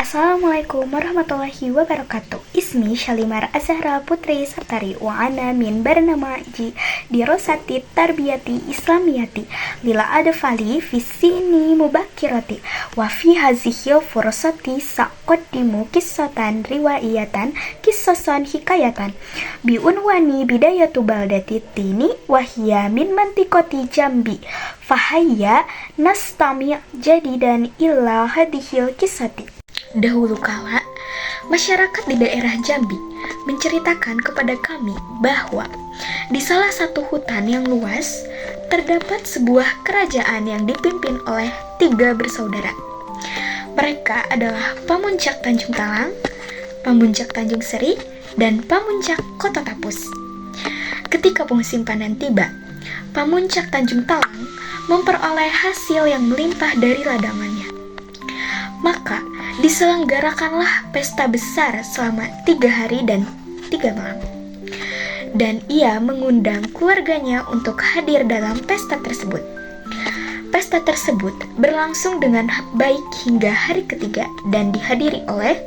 Assalamualaikum warahmatullahi wabarakatuh. Ismi Syalimar Azhara Putri Sartari wa ana min bernama dirosati tarbiyati islamiyati lila adfali fi sini mubakirati wa fi hazihil fursati saqaddimu qissatan riwaiyatan qissasan hikayatan bi unwani bidayatu baldati tini wa hiya min mantiqati Jambi fahayya nastami jadidan illa hadhil qissati. Dahulu kala, masyarakat di daerah Jambi menceritakan kepada kami bahwa di salah satu hutan yang luas terdapat sebuah kerajaan yang dipimpin oleh 3 bersaudara. Mereka adalah Pamuncak Tanjung Talang, Pamuncak Tanjung Seri, dan Pamuncak Kota Tapus. Ketika musim panen tiba, Pamuncak Tanjung Talang memperoleh hasil yang melimpah dari ladangannya. Maka diselenggarakanlah pesta besar selama 3 hari dan 3 malam. Dan ia mengundang keluarganya untuk hadir dalam pesta tersebut. Pesta tersebut berlangsung dengan baik hingga hari ketiga dan dihadiri oleh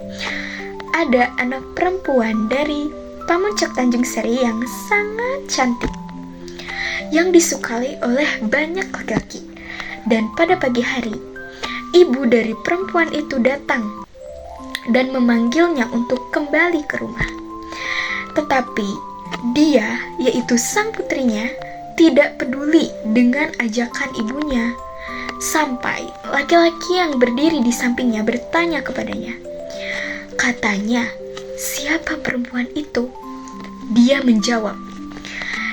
ada anak perempuan dari Pamuncak Tanjung Seri yang sangat cantik, yang disukai oleh banyak laki-laki. Dan pada pagi hari, ibu dari perempuan itu datang dan memanggilnya untuk kembali ke rumah. Tetapi dia, yaitu sang putrinya, tidak peduli dengan ajakan ibunya. Sampai laki-laki yang berdiri di sampingnya bertanya kepadanya. Katanya, "Siapa perempuan itu?" Dia menjawab,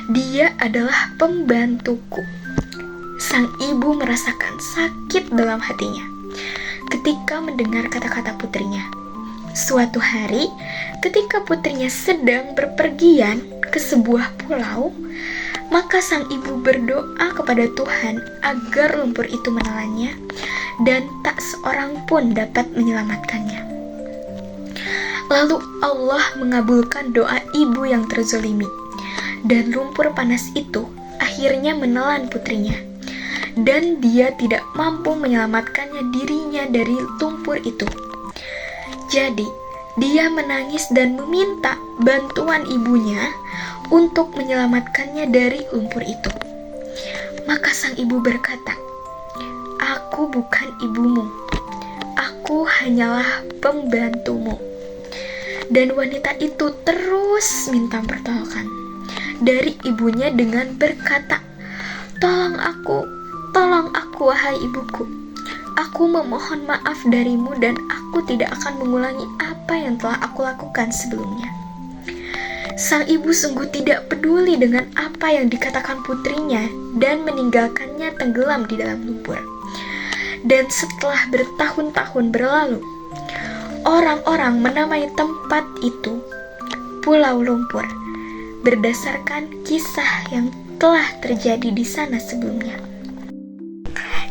"Dia adalah pembantuku." Sang ibu merasakan sakit dalam hatinya ketika mendengar kata-kata putrinya. Suatu hari, ketika putrinya sedang berpergian ke sebuah pulau, maka sang ibu berdoa kepada Tuhan agar lumpur itu menelannya dan tak seorang pun dapat menyelamatkannya. Lalu Allah mengabulkan doa ibu yang terzolimi, dan lumpur panas itu akhirnya menelan putrinya. Dan dia tidak mampu menyelamatkannya dirinya dari lumpur itu. Jadi, dia menangis dan meminta bantuan ibunya untuk menyelamatkannya dari lumpur itu. Maka sang ibu berkata, "Aku bukan ibumu, aku hanyalah pembantumu." Dan wanita itu terus minta pertolongan dari ibunya dengan berkata, Tolong aku, wahai ibuku. Aku memohon maaf darimu dan aku tidak akan mengulangi apa yang telah aku lakukan sebelumnya." Sang ibu sungguh tidak peduli dengan apa yang dikatakan putrinya dan meninggalkannya tenggelam di dalam lumpur. Dan setelah bertahun-tahun berlalu, orang-orang menamai tempat itu Pulau Lumpur berdasarkan kisah yang telah terjadi di sana sebelumnya.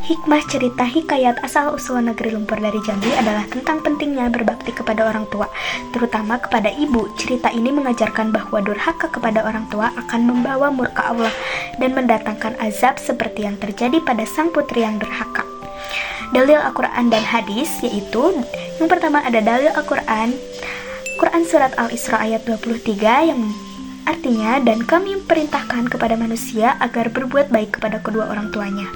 Hikmah cerita hikayat asal-usul negeri lumpur dari Jambi adalah tentang pentingnya berbakti kepada orang tua, terutama kepada ibu. Cerita ini mengajarkan bahwa durhaka kepada orang tua akan membawa murka Allah dan mendatangkan azab seperti yang terjadi pada sang putri yang durhaka. Dalil Al-Quran dan hadis, yaitu yang pertama ada dalil Al-Quran, Quran Surat Al-Isra ayat 23 yang artinya, "Dan kami perintahkan kepada manusia agar berbuat baik kepada kedua orang tuanya."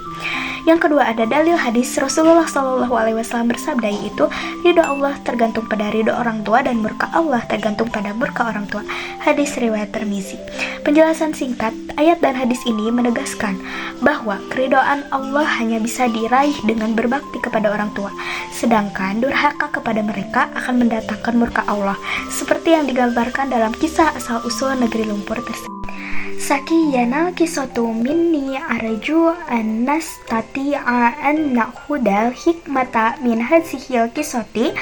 Yang kedua ada dalil hadis Rasulullah SAW bersabda, yaitu ridho Allah tergantung pada ridho orang tua dan murka Allah tergantung pada murka orang tua. Hadis riwayat Tirmizi. Penjelasan singkat, ayat dan hadis ini menegaskan bahwa keridhaan Allah hanya bisa diraih dengan berbakti kepada orang tua, sedangkan durhaka kepada mereka akan mendatangkan murka Allah, seperti yang digambarkan dalam kisah asal-usul negeri lumpur tersebut. Sakiyanal kisatu minni arju an nastati'a an na'khudal hikmata min hadzihil kisati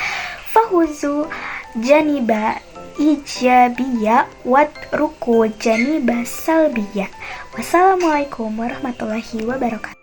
fahuzu janiba ijabiyya watruku janiba salbiyya. Wassalamualaikum warahmatullahi wabarakatuh.